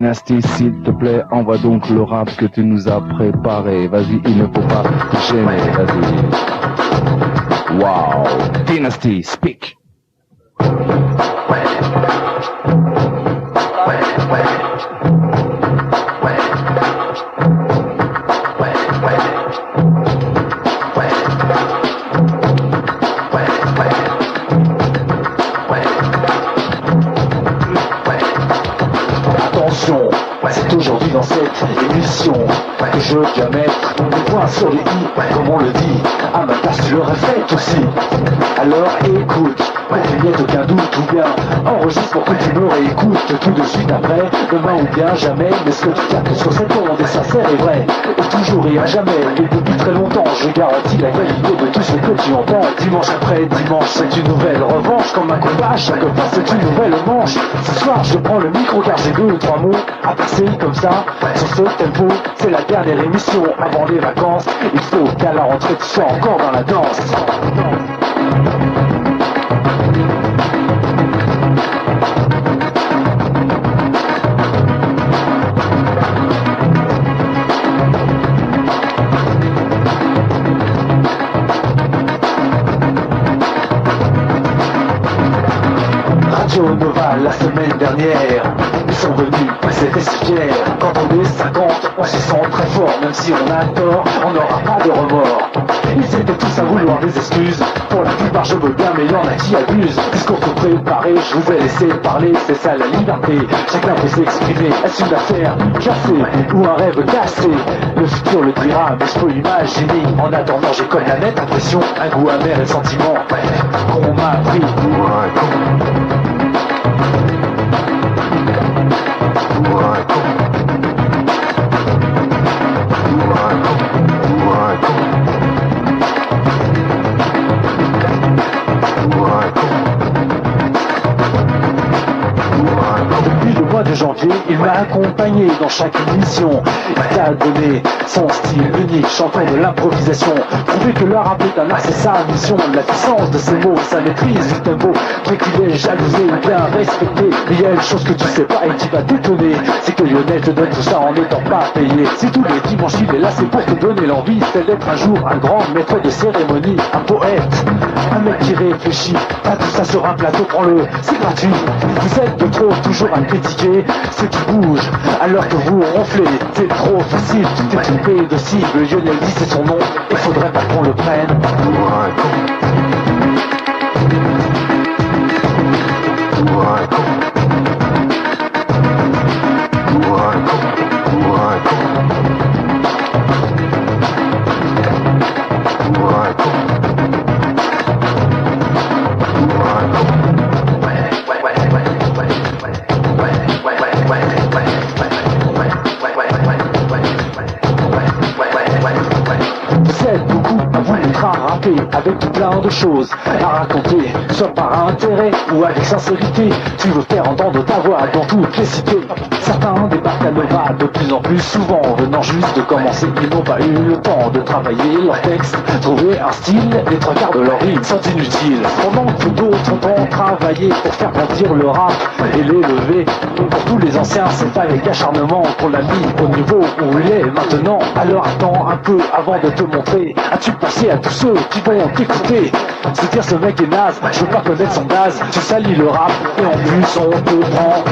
Nasty, s'il te plaît, envoie donc le rap que tu nous as préparé. Vas-y, il ne faut pas gêner, vas-y. Wow, Dynasty, speak. Attention, c'est aujourd'hui dans cette émission que je viens mettre des points sur les i, comme on le dit. À ma place, tu l'aurais fait aussi. Alors écoute, pour qu'il n'y ait aucun doute, ou bien enregistre pour que tu me réécoutes tout de suite après, demain ou bien jamais. Mais ce que tu captes sur cette onde est sincère et vrai, et toujours et à jamais, et depuis très longtemps, je garantis la qualité de tout ce que tu entends. Dimanche après dimanche, c'est une nouvelle revanche, comme un combat, chaque fois c'est une nouvelle manche. Ce soir, je prends le micro car j'ai 2 ou 3 mots à passer comme ça, sur ce tempo. C'est la dernière émission avant les vacances. Il faut qu'à la rentrée tu sois encore dans la danse. Radio Nova la semaine dernière, ils sont venus, c'était super. Quand on est 50, on se sent très fort. Même si on a tort, on n'aura pas de remords. Ils étaient tous à vouloir des excuses. Pour la plupart je veux bien, mais il y en a qui abusent. Discours tout préparé, je vous ai laissé parler. C'est ça la liberté, chacun peut s'exprimer. Est-ce une affaire cassée ou un rêve cassé? Le futur le dira, mais je peux imaginer. En attendant j'ai comme la nette impression, un goût amer et sentiment qu'on m'a pris. Depuis le mois de janvier, il m'a accompagné dans chaque émission. Il t'a donné son style unique, chantant de l'improvisation. Prouver que le rap est un art, c'est sa mission. La puissance de ses mots, sa maîtrise du tempo. Dès qu'il est jalousé ou bien respecté. Mais il y a une chose que tu sais pas et qui va t'étonner, c'est que Lionel te donne tout ça en n'étant pas payé. Si tous les dimanches il est là, c'est pour te donner l'envie. C'est d'être un jour un grand maître de cérémonie, un poète, un mec qui réfléchit. Pas tout ça sur un plateau, prends-le, c'est gratuit. Vous êtes de trop toujours à critiquer ceux qui bougent alors que vous ronflez. C'est trop facile, tout est trompé de cible. Lionel dit c'est son nom, il faudrait pas qu'on le prenne. Vous êtes beaucoup à vouloir rapper avec tout plein de choses à raconter, soit par intérêt ou avec sincérité. Tu veux faire entendre ta voix dans toutes les cités. Certains débarquent à Nova de plus en plus souvent, venant juste de commencer. Ils n'ont pas eu le temps de travailler leur texte, trouver un style. Les 3/4 de leurs rimes sont inutiles, pendant que d'autres ont travaillé pour faire grandir le rap et l'élever. Pour tous les anciens, c'est avec acharnement qu'on l'a mis au niveau où il est maintenant. Alors attends un peu avant de te montrer. As-tu pensé à tous ceux qui vont t'écouter? Se dire ce mec est naze, je veux pas connaître son gaz. Tu salis le rap et en plus on te prend.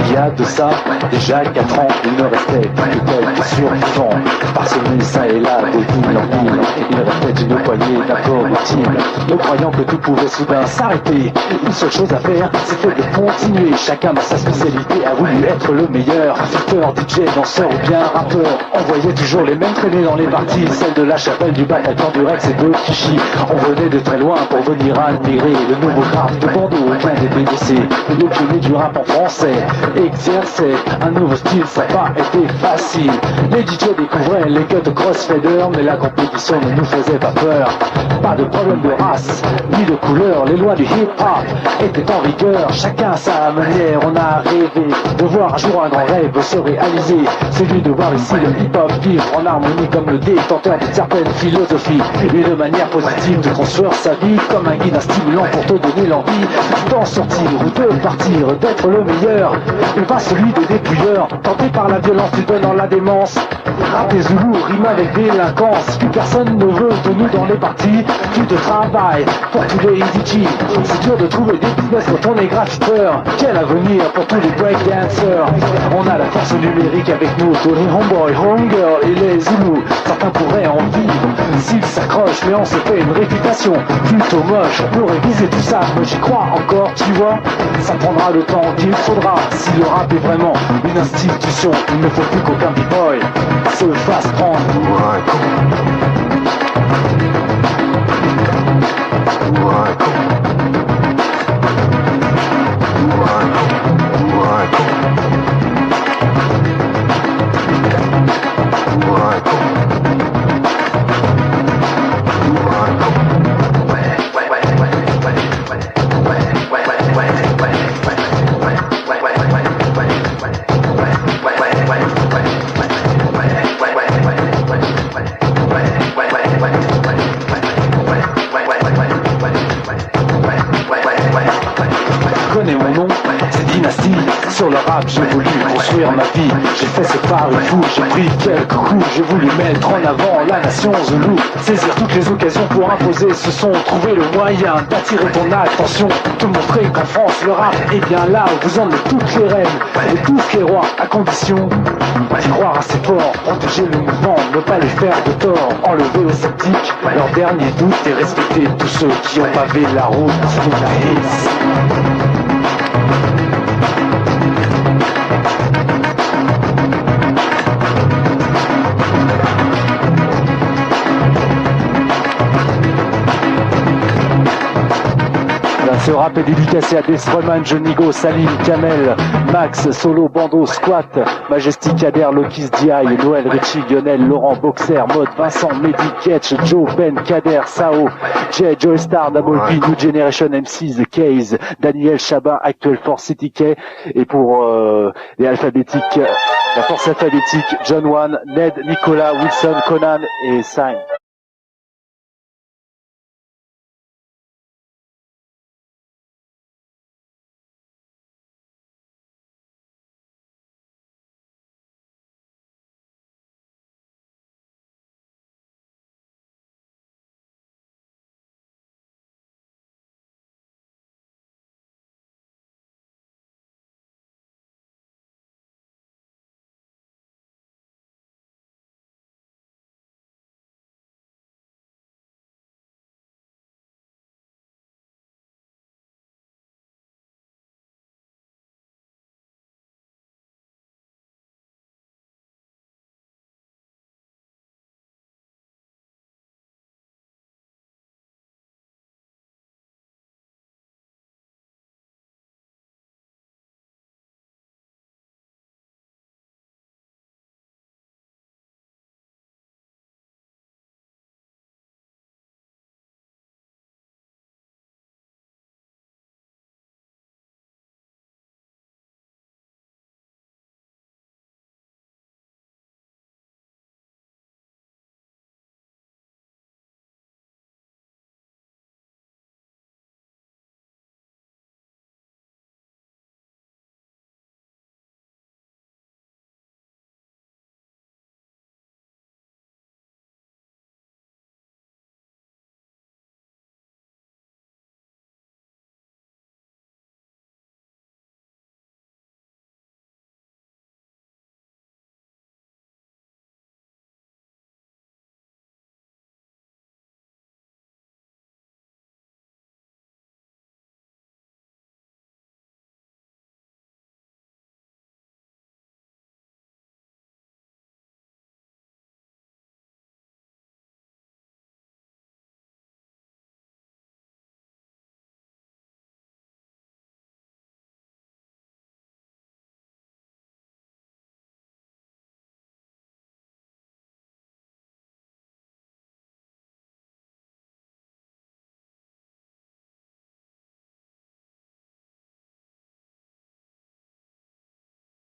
Il y a de ça déjà 4 ans, il ne restait que quelques survivants, parsemés ça et là de ville en ville. Il restait une poignée d'incorruptibles, ne croyant que tout pouvait soudain s'arrêter. Une seule chose à faire, c'était de continuer. Chacun dans sa spécialité a voulu être le meilleur. Facteur, DJ, danseur ou bien rappeur. On voyait toujours les mêmes traîner dans les parties, celles de la Chapelle, du Bataclan, du Rex et de Clichy. On venait de très loin pour venir admirer le nouveau graphe de Bordeaux, plein des BBC, le pionnier du rap en français. Et exercer un nouveau style, ça n'a pas été facile. Les DJ découvraient les cuts crossfader, mais la compétition ne nous faisait pas peur. Pas de problème de race, ni de couleur, les lois du hip-hop étaient en vigueur. Chacun à sa manière, on a rêvé de voir un jour un grand rêve se réaliser. Celui de voir ici le hip-hop vivre en harmonie comme le détenteur d'une certaine philosophie. Une manière positive de construire sa vie comme un guide, un stimulant pour te donner l'envie d'en sortir ou de partir, d'être le meilleur. Et pas celui de dépouilleur, tenté par la violence, tu donnes en la démence. Rap et Zoulou rime avec délinquance. Plus personne ne veut de nous dans les parties. Plus de travail pour tous les DJ. C'est dur de trouver des business quand on est graffiteur. Quel avenir pour tous les breakdancers. On a la force numérique avec nous, tous les homeboys, homegirls et les Zoulous. Certains pourraient en vivre s'ils s'accrochent, mais on se fait une réputation plutôt moche. On peut réviser tout ça, mais j'y crois encore, tu vois. Ça prendra le temps qu'il faudra. Si le rap est vraiment une institution, il ne faut plus qu'aucun b-boy se fasse prendre. Connais mon nom, c'est Dynasty. Sur le rap, j'ai voulu construire ma vie. J'ai fait ce pari fou, j'ai pris quelques coups. J'ai voulu mettre en avant la nation Zoulou. Saisir toutes les occasions pour imposer ce son. Trouver le moyen d'attirer ton attention. Te montrer qu'en France, le rap est bien là où vous emmenez toutes les reines et tous les rois, à condition d'y croire assez fort. Protéger le mouvement, ne pas les faire de tort. Enlever aux sceptiques leurs derniers doutes et respecter tous ceux qui ont pavé la route de la haine. Ce rap est dédicacé à Destroyman, Johnny Go, Salim, Kamel, Max, Solo, Bando, Squat, Majestic, Kader, Lokis, D.I, Noël, Richie, Lionel, Laurent, Boxer, Mode, Vincent, Mehdi, Ketch, Joe, Ben, Kader, Sao, Jay, Joey Star, Double P, New Generation MCs, The Case, Daniel, Chabin, Actual Force, City K, et pour les alphabétiques, la force alphabétique, John One, Ned, Nicolas, Wilson, Conan et Sam.